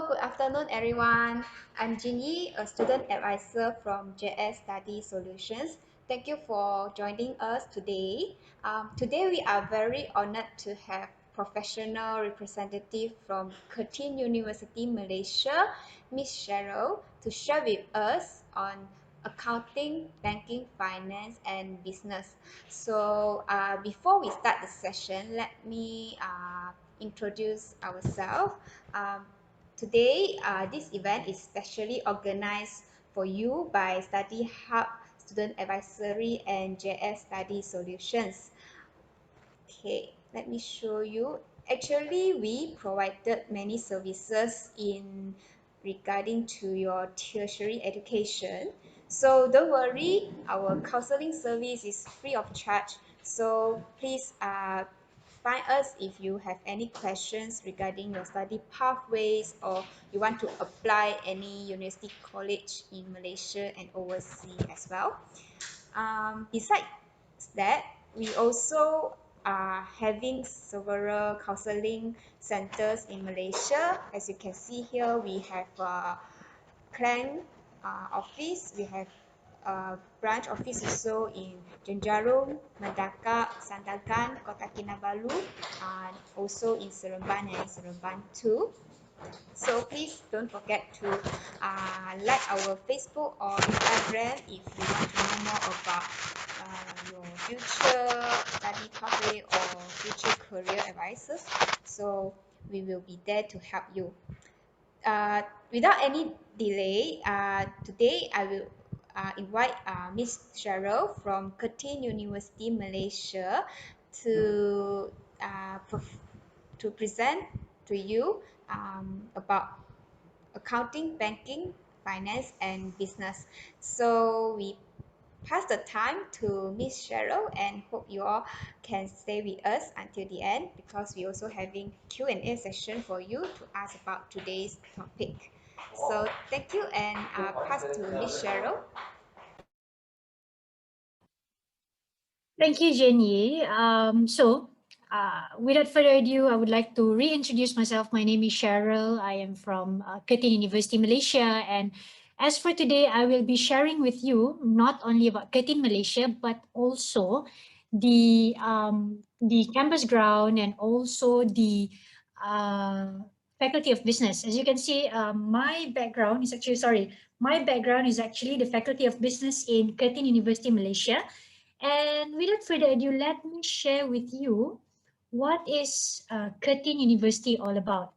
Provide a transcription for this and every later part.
Good afternoon, everyone. I'm Jinyi, a student advisor from JS Study Solutions. Thank you for joining us today. Today, we are very honored to have professional representative from Curtin University Malaysia, Miss Cheryl, to share with us on accounting, banking, finance, and business. So before we start the session, let me introduce ourselves. Um, Today, this event is specially organized for you by Study Hub, Student Advisory, and JS Study Solutions. Okay, let me show you. Actually, we provided many services in regarding to your tertiary education. So don't worry, our counseling service is free of charge. So please find us if you have any questions regarding your study pathways or you want to apply any university college in Malaysia and overseas as well. Besides that, we also are having several counseling centers in Malaysia. As you can see here, we have Klang office, we have branch office also in Jenjarum, Mendaka, Sandakan, Kota Kinabalu, and also in Seremban and Seremban too. So please don't forget to like our Facebook or Instagram if you want to know more about your future study pathway or future career advices. So we will be there to help you. Without any delay, today I will invite Miss Cheryl from Curtin University Malaysia to to present to you about accounting, banking, finance, and business. So we pass the time to Miss Cheryl and hope you all can stay with us until the end because we also having Q&A session for you to ask about today's topic. So thank you and pass to Miss Cheryl. Thank you, Jenny. Without further ado, I would like to reintroduce myself. My name is Cheryl. I am from Curtin University Malaysia. And as for today, I will be sharing with you not only about Curtin Malaysia, but also the campus ground and also the Faculty of Business. As you can see, my background is actually the Faculty of Business in Curtin University Malaysia. And without further ado, let me share with you what is Curtin University all about.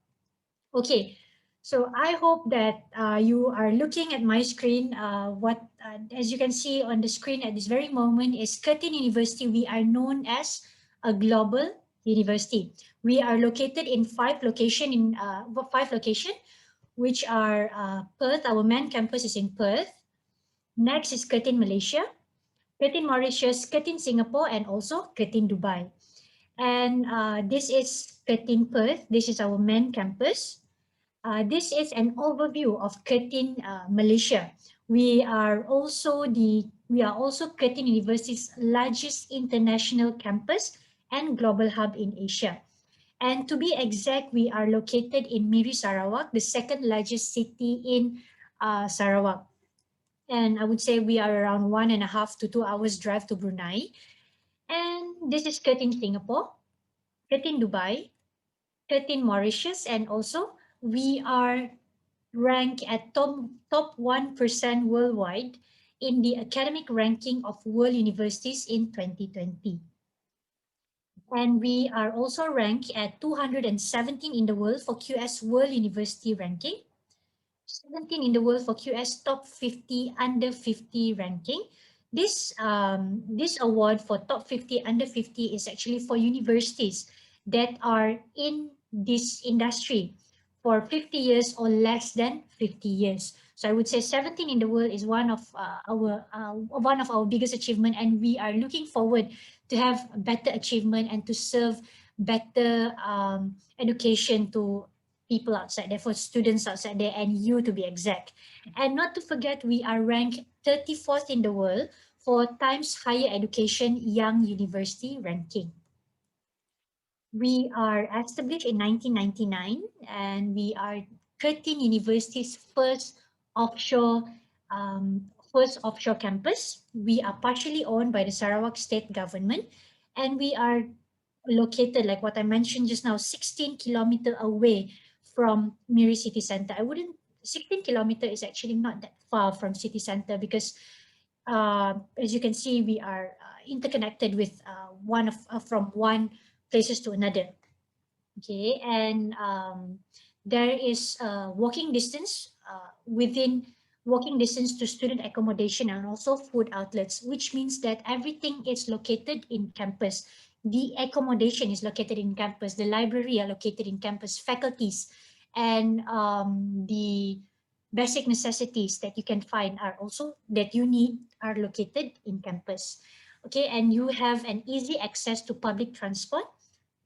Okay, so I hope that you are looking at my screen. As you can see on the screen at this very moment is Curtin University. We are known as a global university. We are located in five location, which are Perth. Our main campus is in Perth. Next is Curtin, Malaysia. Curtin Mauritius, Curtin Singapore, and also Curtin Dubai. And this is Curtin Perth. This is our main campus. This is an overview of Curtin Malaysia. We are also Curtin University's largest international campus and global hub in Asia. And to be exact, we are located in Miri, Sarawak, the second largest city in Sarawak. And I would say we are around 1.5 to 2 hours drive to Brunei. And this is Curtin Singapore, Curtin Dubai, Curtin Mauritius, and also we are ranked at top 1% worldwide in the academic ranking of world universities in 2020. And we are also ranked at 217 in the world for QS World University Ranking, 17 in the world for QS Top 50 Under 50 ranking. This award for Top 50 Under 50 is actually for universities that are in this industry for 50 years or less than 50 years. So I would say 17 in the world is one of our biggest achievement, and we are looking forward to have better achievement and to serve better education to people outside there, for students outside there, and you to be exact. And not to forget, we are ranked 34th in the world for Times Higher Education Young University ranking. We are established in 1999, and we are Curtin University's offshore first offshore campus. We are partially owned by the Sarawak state government, and we are located, like what I mentioned just now, 16 kilometer away from Miri City Center. I wouldn't 16 kilometer is actually not that far from city center because as you can see, we are interconnected with one of from one places to another. Okay, and there is walking distance walking distance to student accommodation and also food outlets, which means that everything is located in campus. The accommodation is located in campus, the library are located in campus, faculties, and the basic necessities that you can find are also that you need are located in campus. Okay, and you have an easy access to public transport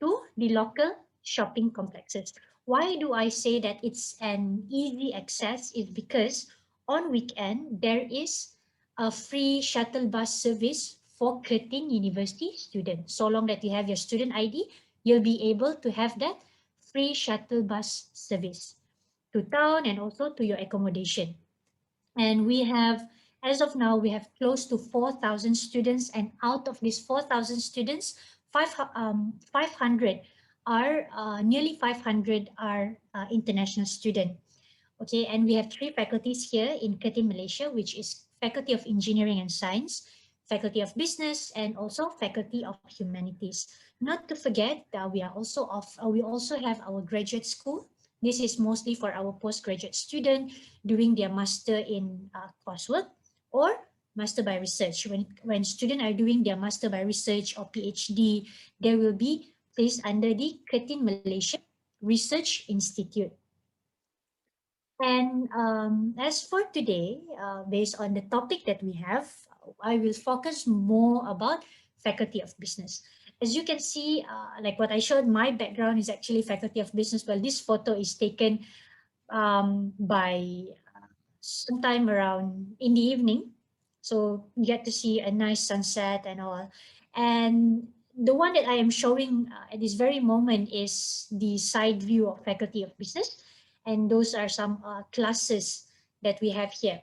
to the local shopping complexes. Why do I say that it's an easy access? Is because on weekend there is a free shuttle bus service for Curtin University students. So long that you have your student ID, you'll be able to have that free shuttle bus service to town and also to your accommodation. And we have, as of now, we have close to 4,000 students, and out of these 4,000 students, 500 are nearly 500 are international students. Okay, and we have three faculties here in Curtin, Malaysia, which is Faculty of Engineering and Science, Faculty of Business, and also Faculty of Humanities. Not to forget, we also have our graduate school. This is mostly for our postgraduate student doing their master in coursework or master by research. When students are doing their master by research or PhD, they will be placed under the Curtin Malaysia Research Institute. And as for today, based on the topic that we have, I will focus more about Faculty of Business. As you can see, like what I showed, my background is actually Faculty of Business. Well, this photo is taken by sometime around in the evening. So you get to see a nice sunset and all. And the one that I am showing at this very moment is the side view of Faculty of Business. And those are some classes that we have here.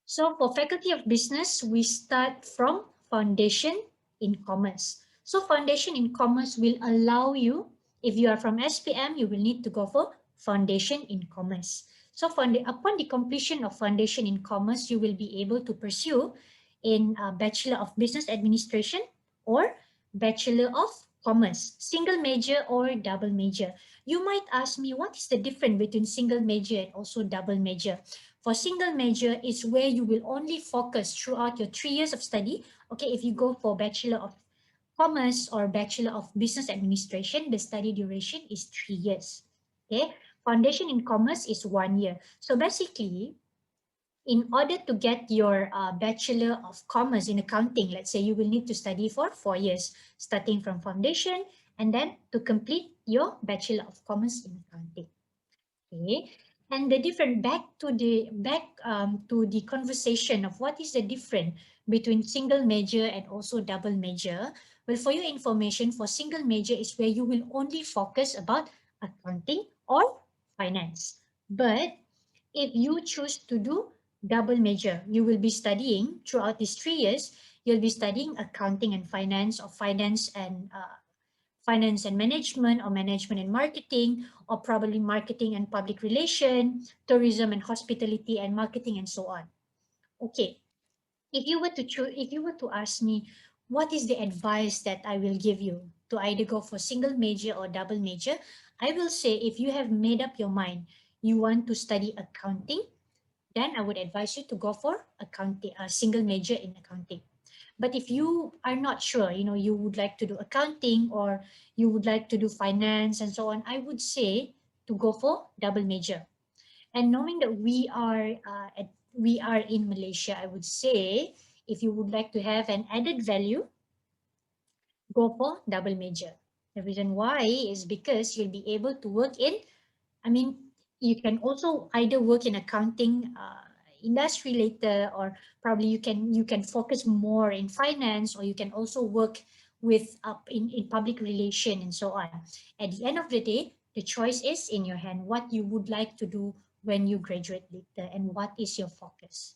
So for Faculty of Business, we start from Foundation in Commerce. So Foundation in Commerce will allow you, if you are from SPM, you will need to go for Foundation in Commerce. So upon the completion of Foundation in Commerce, you will be able to pursue in Bachelor of Business Administration or Bachelor of Commerce, single major or double major. You might ask me, what is the difference between single major and also double major? For single major, it's where you will only focus throughout your 3 years of study. Okay, if you go for Bachelor of Commerce or Bachelor of Business Administration, the study duration is 3 years. Okay, Foundation in Commerce is 1 year. So basically, in order to get your Bachelor of Commerce in accounting, let's say you will need to study for 4 years, starting from foundation and then to complete your Bachelor of Commerce in accounting. Okay, and the different back to the conversation of what is the difference between single major and also double major. Well, for your information, for single major is where you will only focus about accounting or finance. But if you choose to do double major, you will be studying throughout these 3 years. You'll be studying accounting and finance, or finance and management, or management and marketing, or probably marketing and public relation, tourism and hospitality, and marketing, and so on. Okay, if you were to ask me, what is the advice that I will give you to either go for single major or double major? I will say, if you have made up your mind, you want to study accounting, then I would advise you to go for accounting, a single major in accounting. But if you are not sure, you would like to do accounting or you would like to do finance and so on, I would say to go for double major. And knowing that we are in Malaysia, I would say if you would like to have an added value, go for double major. The reason why is because you'll be able to work in, I mean, you can also either work in accounting industry later, or probably you can focus more in finance, or you can also work with in public relation and so on. At the end of the day, The choice is in your hand, what you would like to do when you graduate later and what is your focus.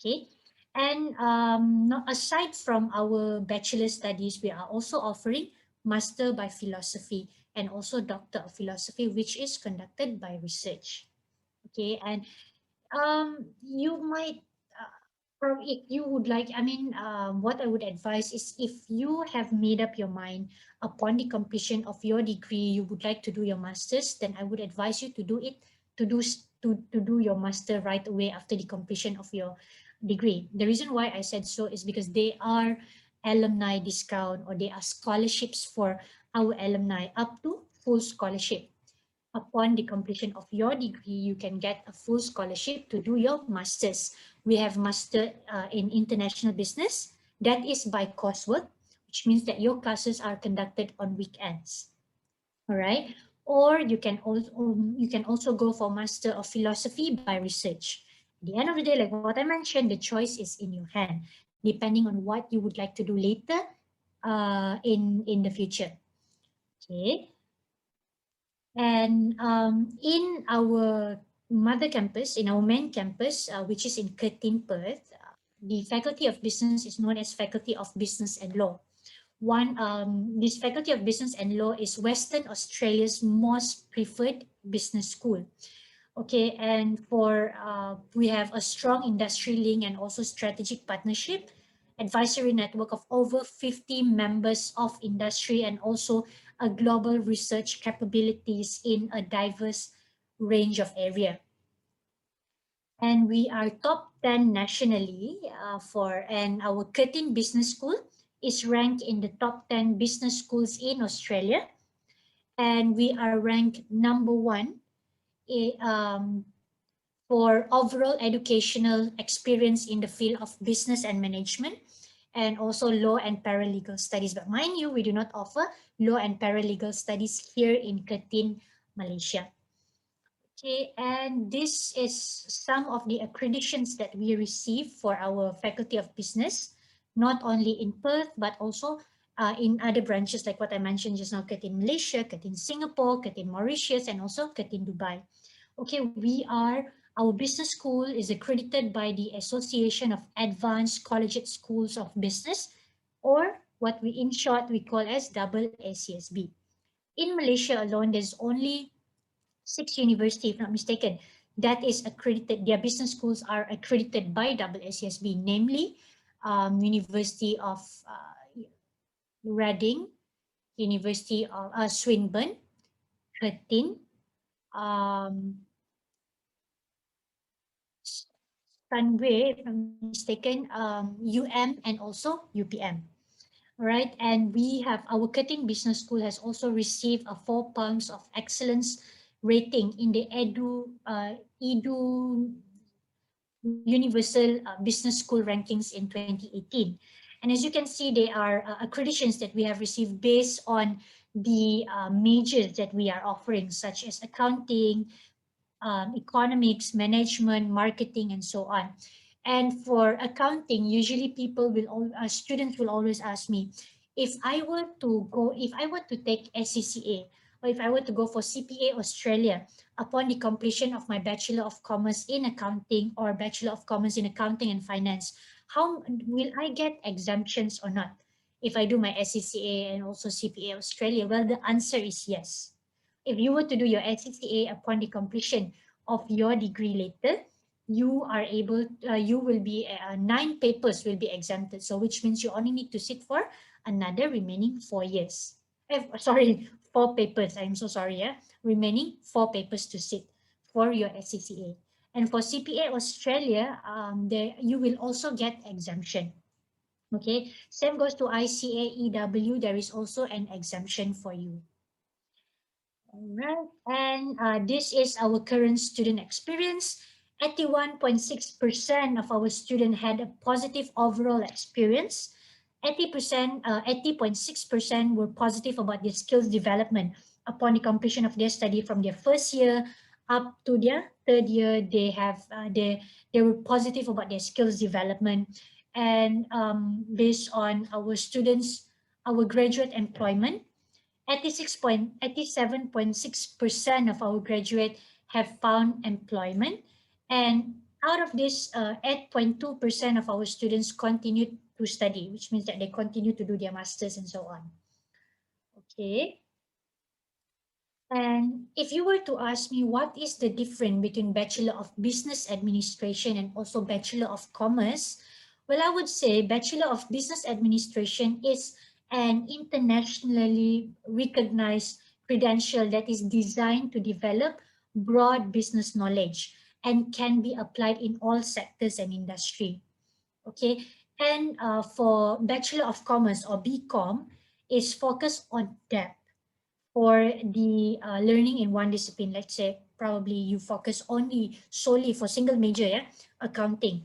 Okay. And aside from our bachelor studies, we are also offering master by philosophy and also doctor of philosophy, which is conducted by research. Okay. And you might or if you would like, what I would advise is, if you have made up your mind upon the completion of your degree, you would like to do your master's, then I would advise you to do it, to do your master right away after the completion of your degree. The reason why I said so is because they are alumni discount, or they are scholarships for our alumni up to full scholarship. Upon the completion of your degree, you can get a full scholarship to do your master's. We have master in international business. That is by coursework, which means that your classes are conducted on weekends. All right. Or you can also go for master of philosophy by research. At the end of the day, like what I mentioned, the choice is in your hand, depending on what you would like to do later in the future. Okay. And in our mother campus, in our main campus, which is in Curtin, Perth, the Faculty of Business is known as Faculty of Business and Law. This Faculty of Business and Law is Western Australia's most preferred business school. Okay, and we have a strong industry link and also strategic partnership, advisory network of over 50 members of industry, and also a global research capabilities in a diverse range of area. And we are top 10 nationally and our Curtin Business School is ranked in the top 10 business schools in Australia, and we are ranked number one for overall educational experience in the field of business and management, and also law and paralegal studies. But mind you, we do not offer law and paralegal studies here in Curtin, Malaysia. Okay, and this is some of the accreditations that we receive for our Faculty of Business, not only in Perth, but also in other branches like what I mentioned just now, Curtin Malaysia, Curtin Singapore, Curtin Mauritius, and also Curtin Dubai. Okay, our business school is accredited by the Association of Advanced Collegiate Schools of Business, or what we in short we call as double ACSB. In Malaysia alone, there's only 6 universities, if not mistaken, that is accredited. Their business schools are accredited by double ACSB, namely University of Reading, University of Swinburne, Curtin, Sunway, if I'm mistaken, UM, and also UPM. All right, and we have our Curtin Business School has also received a 4 Palms of Excellence rating in the Edu Universal Business School rankings in 2018. And as you can see, they are accreditations that we have received based on the majors that we are offering, such as accounting, economics, management, marketing, and so on. And for accounting, usually students will always ask me, if I were to take SCCA, or if I were to go for CPA Australia upon the completion of my Bachelor of Commerce in Accounting or Bachelor of Commerce in Accounting and Finance, how will I get exemptions or not if I do my SCCA and also CPA Australia? Well, the answer is yes. If you were to do your SCCA upon the completion of your degree later, you will be 9 papers will be exempted. So which means you only need to sit for another remaining 4 years. Sorry, 4 papers. I'm so sorry. Yeah, remaining 4 papers to sit for your SCCA. And for CPA Australia, you will also get exemption. Okay, same goes to ICA EW. There is also an exemption for you. All right, and this is our current student experience. 81.6% of our students had a positive overall experience. 80.6% were positive about their skills development upon the completion of their study from their first year up to their third year. They were positive about their skills development, and based on our graduate employment, 87.6% of our graduates have found employment, and out of this, 8.2% of our students continue to study, which means that they continue to do their masters and so on. Okay. And if you were to ask me what is the difference between Bachelor of Business Administration and also Bachelor of Commerce, well, I would say Bachelor of Business Administration is an internationally recognized credential that is designed to develop broad business knowledge and can be applied in all sectors and industry. Okay, and for Bachelor of Commerce or BCom is focused on depth for the learning in one discipline. Let's say probably you focus only solely for single major, yeah, accounting,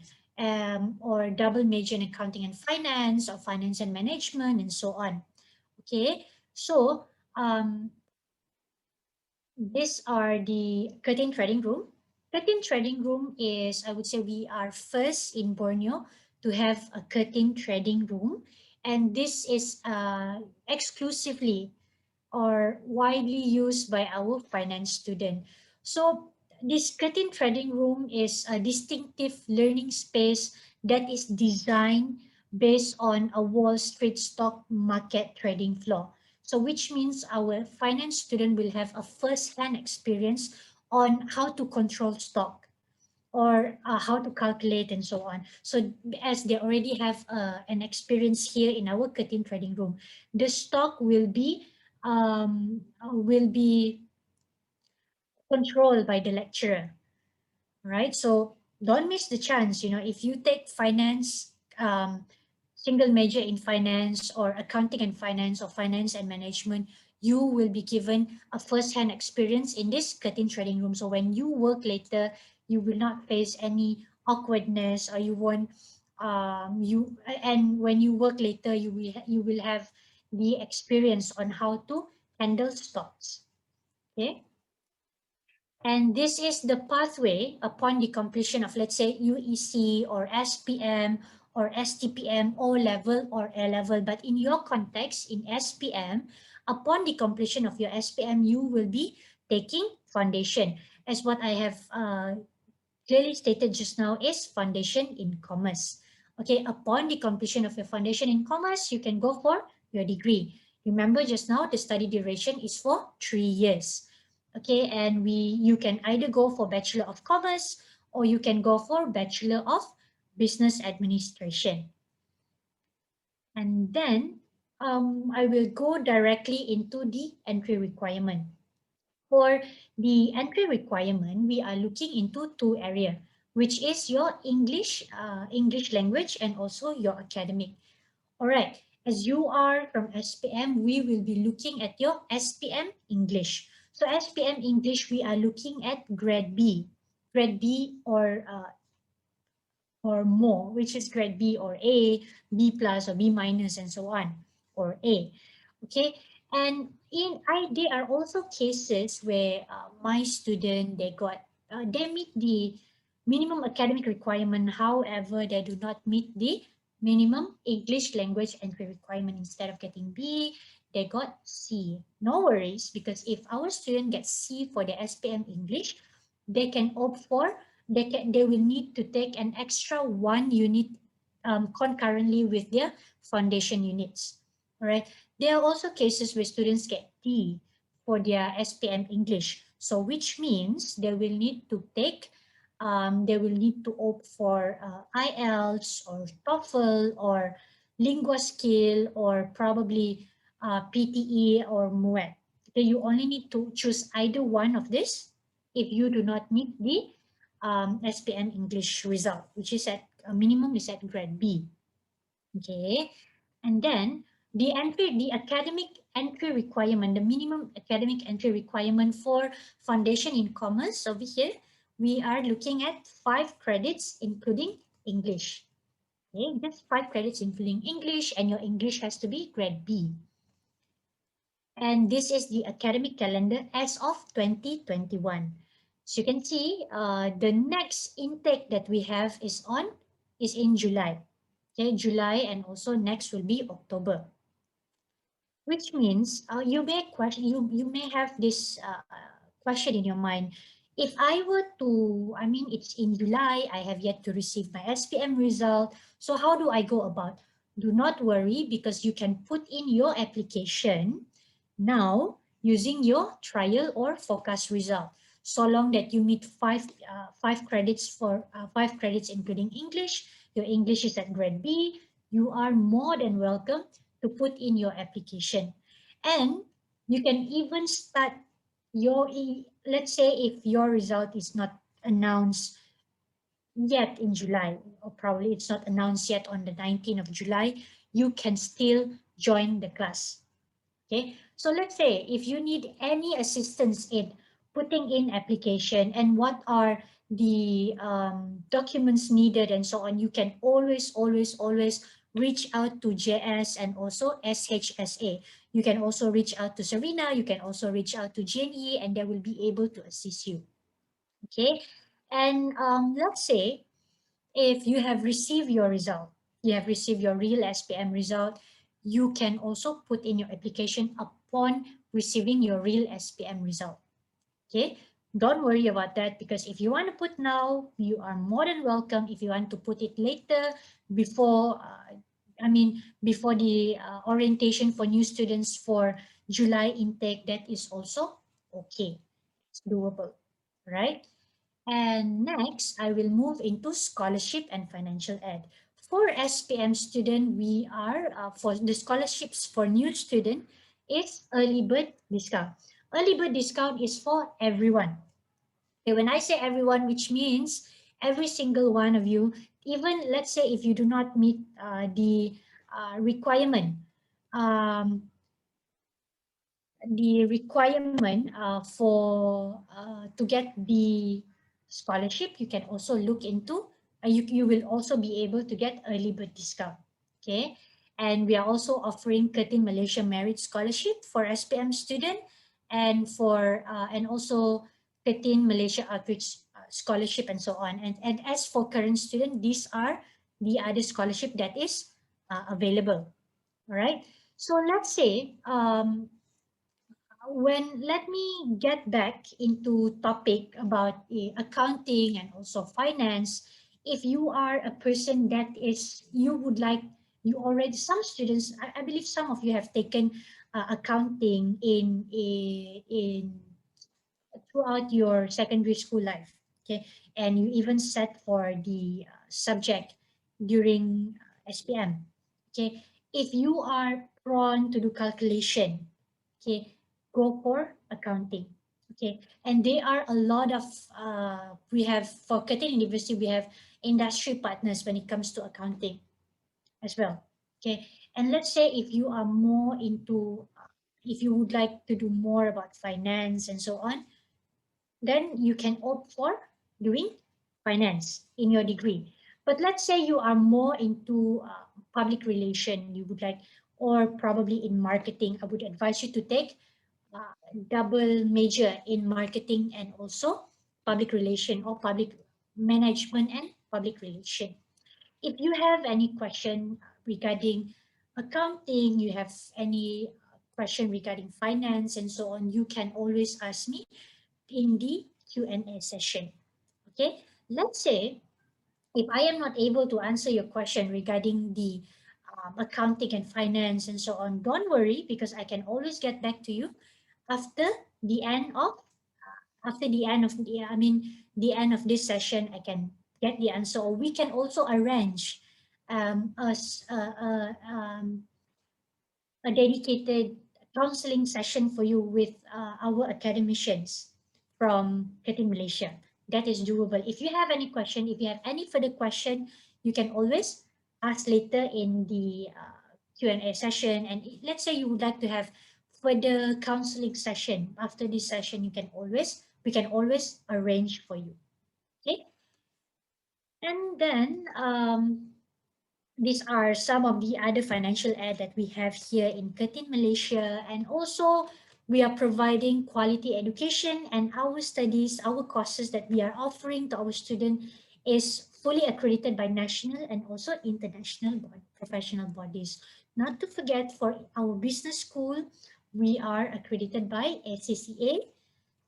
or double major in accounting and finance, or finance and management, and so on. Okay, so these are the Curtin Trading Room. Curtin Trading Room is, I would say, we are first in Borneo to have a Curtin Trading Room, and this is exclusively or widely used by our finance student. So this Curtin Trading Room is a distinctive learning space that is designed based on a Wall Street stock market trading floor. So which means our finance student will have a first-hand experience on how to control stock or how to calculate and so on. So as they already have an experience here in our Curtin Trading Room, the stock will be controlled by the lecturer, right? So don't miss the chance. If you take finance, single major in finance or accounting and finance or finance and management, you will be given a first-hand experience in this Curtin Trading Room. So when you work later, you will not face any awkwardness, or you won't and when you work later, you will have the experience on how to handle stocks. Okay. And this is the pathway upon the completion of, let's say, UEC or SPM or STPM, O level or A level. But in your context, in SPM, upon the completion of your SPM, you will be taking foundation. As what I have clearly stated just now is foundation in commerce. Okay, upon the completion of your foundation in commerce, you can go for your degree. Remember just now, the study duration is for 3 years. Okay, and you can either go for Bachelor of Commerce or you can go for Bachelor of Business Administration. And then I will go directly into the entry requirement. For the entry requirement, we are looking into two areas, which is your English language and also your academic. All right, as you are from SPM, we will be looking at your SPM English. So SPM English, we are looking at grade B or more, which is grade B or A, B plus or B minus and so on, or A. Okay, and there are also cases where my student, they meet the minimum academic requirement, however they do not meet the minimum English language entry requirement. Instead of getting B, they got C. No worries, because if our student gets C for the SPM English, they can opt for, they will need to take an extra 1 unit concurrently with their foundation units. All right. There are also cases where students get D for their SPM English. So which means they will need to opt for IELTS or TOEFL or Lingua Skill or probably PTE or MUET. Okay, you only need to choose either one of this if you do not meet the SPM English result, which is at a minimum is at grade B. Okay, and then the academic entry requirement, the minimum academic entry requirement for foundation in commerce over here, we are looking at 5 credits including English. Okay, just 5 credits including English, and your English has to be grade B. And this is the academic calendar as of 2021. So you can see the next intake that we have is in July. Okay, July, and also next will be October. which means you may question, you may have this question in your mind. If I were to, I mean, it's in July, I have yet to receive my SPM result. So how do I go about? Do not worry, because you can put in your application now using your trial or forecast result. So long that you meet five credits for 5 credits, including English, your English is at grade B, you are more than welcome to put in your application. And you can even start your, let's say if your result is not announced yet in July, or probably it's not announced yet on the 19th of July, you can still join the class. Okay, so let's say if you need any assistance in putting in application and what are the documents needed and so on, you can always reach out to JS and also SHSA. You can also reach out to Serena, you can also reach out to GNE, and they will be able to assist you. Okay, and let's say if you have received your result, you have received your real SPM result, you can also put in your application upon receiving your real SPM result. Okay, don't worry about that, because if you want to put now, you are more than welcome. If you want to put it later, before, before the orientation for new students for July intake, that is also okay. It's doable, right? And next, I will move into scholarship and financial aid. For SPM student, we are, for the scholarships for new student, is early bird discount. Early bird discount is for everyone. Okay, when I say everyone, which means every single one of you, even let's say if you do not meet the requirement, um, for to get the scholarship, you can also look into, you will also be able to get early bird discount. Okay, and we are also offering Curtin Malaysia Merit Scholarship for SPM student, and for and also Curtin Malaysia Outreach Scholarship, and so on. And as for current student, these are the other scholarship that is available. All right, so let's say when let me get back into topic about accounting and also finance. If you are a person that is, you would like, you already, some students, I believe some of you have taken accounting in throughout your secondary school life. Okay, and you even set for the subject during SPM. Okay, if you are prone to do calculation, okay, go for accounting. Okay, and there are a lot of we have, for Curtin University, we have industry partners when it comes to accounting as well. Okay, and let's say if you are more into if you would like to do more about finance and so on, then you can opt for doing finance in your degree. But let's say you are more into public relation, you would like, or probably in marketing, I would advise you to take double major in marketing and also public relation, or public management and public relation. If you have any question regarding accounting, you have any question regarding finance and so on, you can always ask me in the Q&A session. Okay, let's say if I am not able to answer your question regarding the accounting and finance and so on, don't worry, because I can always get back to you after the end of the end of this session. I can get the answer, or we can also arrange a dedicated counseling session for you with our academicians from Curtin Malaysia. That is doable. If you have any question, if you have any further question, you can always ask later in the Q&A session. And let's say you would like to have further counseling session after this session, we can always arrange for you. Okay. And then these are some of the other financial aid that we have here in Curtin, Malaysia. And also we are providing quality education, and our studies, our courses that we are offering to our student is fully accredited by national and also international professional bodies. Not to forget, for our business school, we are accredited by ACCA,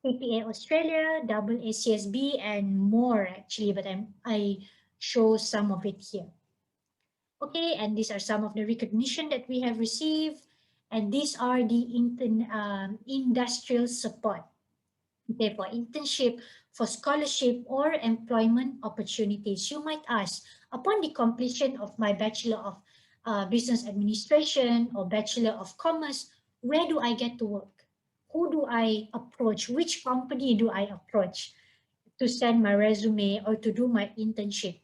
CPA Australia, AACSB, and more actually, but I show some of it here. Okay, and these are some of the recognition that we have received, and these are the industrial support. Okay, for internship, for scholarship, or employment opportunities. You might ask, upon the completion of my Bachelor of Business Administration or Bachelor of Commerce, where do I get to work? Who do I approach? Which company do I approach to send my resume or to do my internship?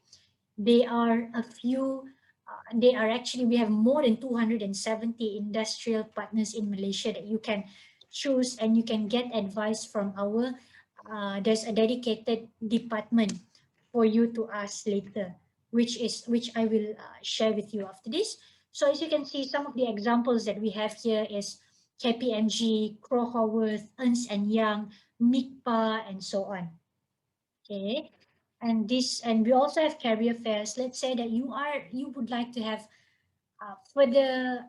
They are a few, they are actually, we have more than 270 industrial partners in Malaysia that you can choose, and you can get advice from our, there's a dedicated department for you to ask later, which I will share with you after this. So as you can see, some of the examples that we have here is KPMG, Crowe Horwath, Ernst and Young, MICPA, and so on. Okay, and we also have career fairs. Let's say that you would like to have further,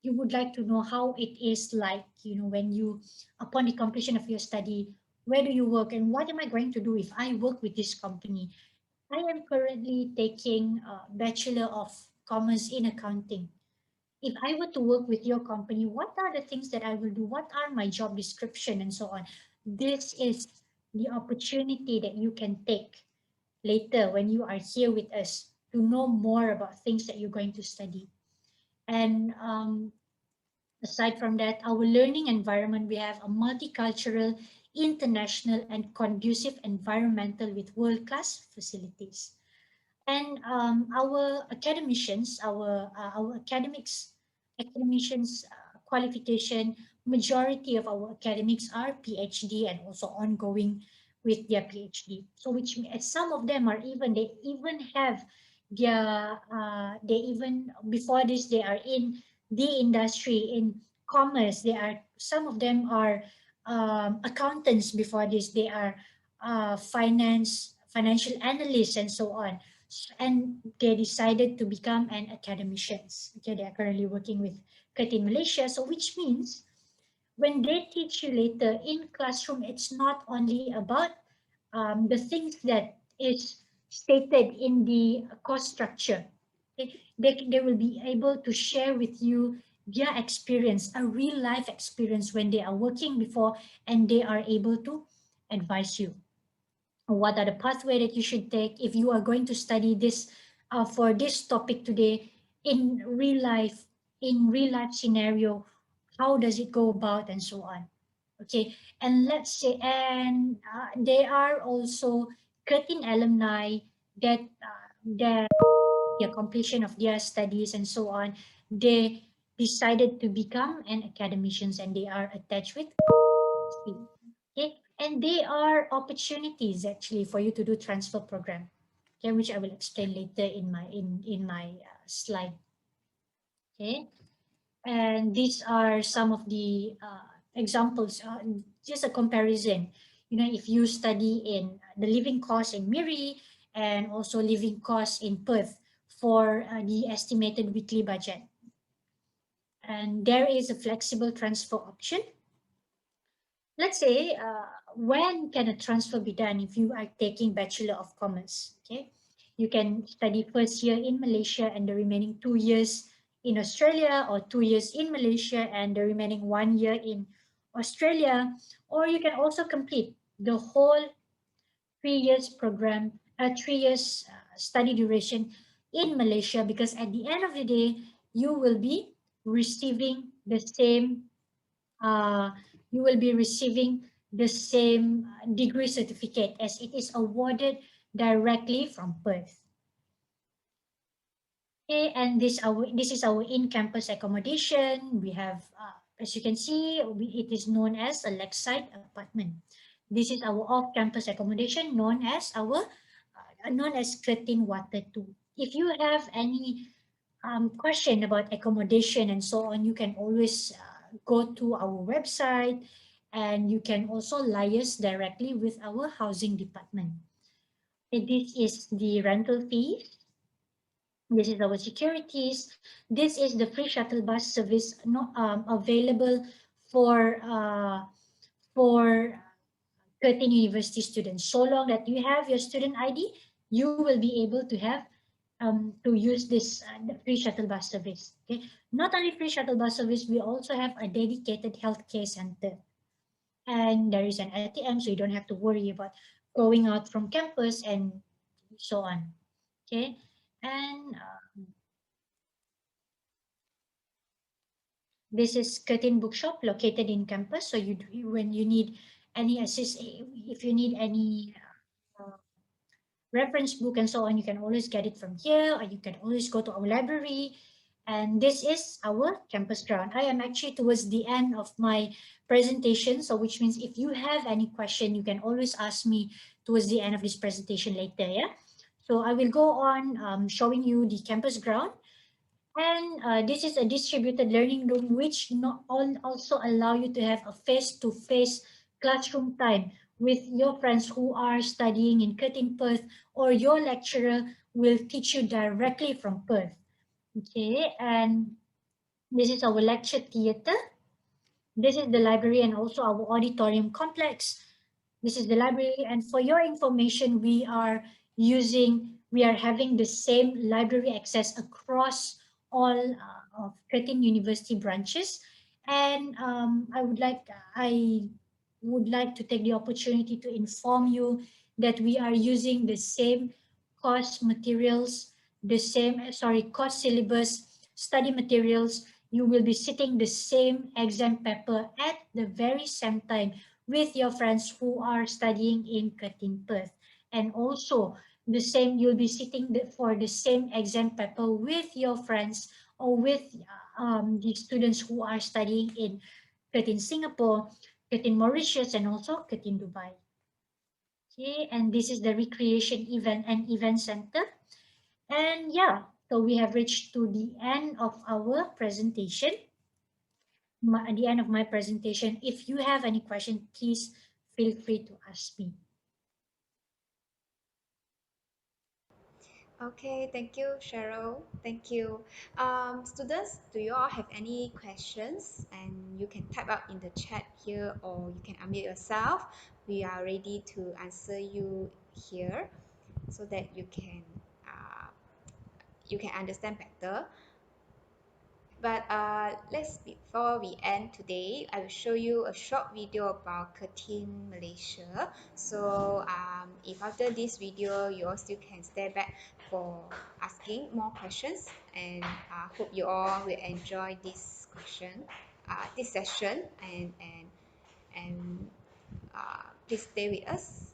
you would like to know how it is like, when you, upon the completion of your study, where do you work and what am I going to do if I work with this company? I am currently taking Bachelor of Commerce in Accounting. If I were to work with your company, what are the things that I will do? What are my job description and so on? This is the opportunity that you can take later when you are here with us to know more about things that you're going to study. And aside from that, our learning environment, we have a multicultural, international, and conducive environmental with world-class facilities. And our academicians, our academicians qualification, majority of our academics are PhD and also ongoing with their PhD. So which means some of them are even, they even have their they even before this they are in the industry in commerce. They are, some of them are accountants before this. They are financial analysts and so on, and they decided to become an academicians. Okay, they are currently working with Curtin Malaysia. So which means when they teach you later in classroom, it's not only about the things that is stated in the course structure. They will be able to share with you their experience, a real life experience when they are working before, and they are able to advise you what are the pathway that you should take if you are going to study this for this topic today in real life scenario. How does it go about and so on? Okay, and let's say, and they are also Curtin alumni that the completion of their studies and so on, they decided to become an academicians, and they are attached with okay, and they are opportunities actually for you to do transfer program, okay, which I will explain later in my slide. Okay, and these are some of the examples, just a comparison. If you study in the living cost in Miri and also living cost in Perth for the estimated weekly budget, and there is a flexible transfer option. Let's say, when can a transfer be done if you are taking Bachelor of Commerce? Okay, you can study first year in Malaysia and the remaining 2 years in Australia, or 2 years in Malaysia and the remaining 1 year in Australia, or you can also complete the whole 3 years program, 3 years study duration in Malaysia, because at the end of the day, you will be receiving the same uh, you will be receiving the same degree certificate as it is awarded directly from Perth. Okay, and this is our in-campus accommodation. We have, as you can see, it is known as a lakeside apartment. This is our off-campus accommodation known as Curtin Water 2. If you have any question about accommodation and so on, you can always go to our website, and you can also liaise directly with our housing department. This is the rental fees. This is our securities. This is the free shuttle bus service available for Curtin University students. So long that you have your student ID, you will be able to have to use this the free shuttle bus service. Okay, not only free shuttle bus service, we also have a dedicated healthcare center, and there is an ATM, so you don't have to worry about going out from campus and so on. Okay, and this is Curtin Bookshop located in campus. So when you need any if you need any uh, reference book and so on, you can always get it from here, or you can always go to our library. And this is our campus ground. I am actually towards the end of my presentation, so which means if you have any question, you can always ask me towards the end of this presentation later. Yeah. So I will go on showing you the campus ground. And this is a distributed learning room, which also allow you to have a face-to-face classroom time with your friends who are studying in Curtin, Perth, or your lecturer will teach you directly from Perth. Okay, and this is our lecture theater. This is the library and also our auditorium complex. This is the library, and for your information, we are having the same library access across all of Curtin University branches. And I would like to take the opportunity to inform you that we are using the same course materials, course syllabus, study materials. You will be sitting the same exam paper at the very same time with your friends who are studying in Curtin, Perth. And also you'll be sitting for the same exam paper with your friends or with the students who are studying in Curtin, Singapore, Curtin, Mauritius, and also Curtin, Dubai. Okay, and this is the recreation event center. And yeah, so we have reached to the end of our presentation. At the end of my presentation. If you have any question, please feel free to ask me. Okay, thank you, Cheryl. Thank you. Students, do you all have any questions? And you can type out in the chat here or you can unmute yourself. We are ready to answer you here so that you can understand better. But before we end today, I will show you a short video about Curtin, Malaysia. So if after this video you all still can stay back for asking more questions, and I hope you all will enjoy this session, and please stay with us.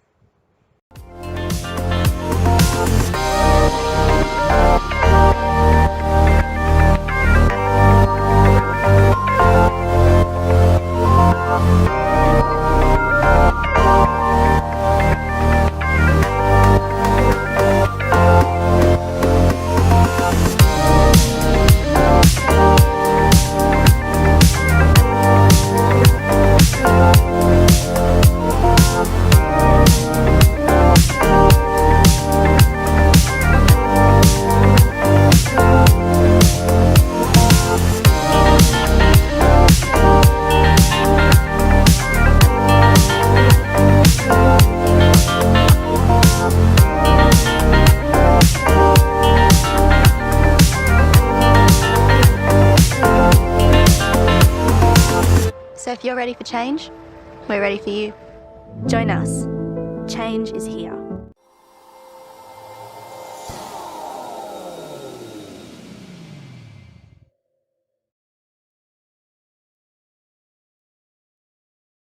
So if you're ready for change, we're ready for you. Join us. Change is here.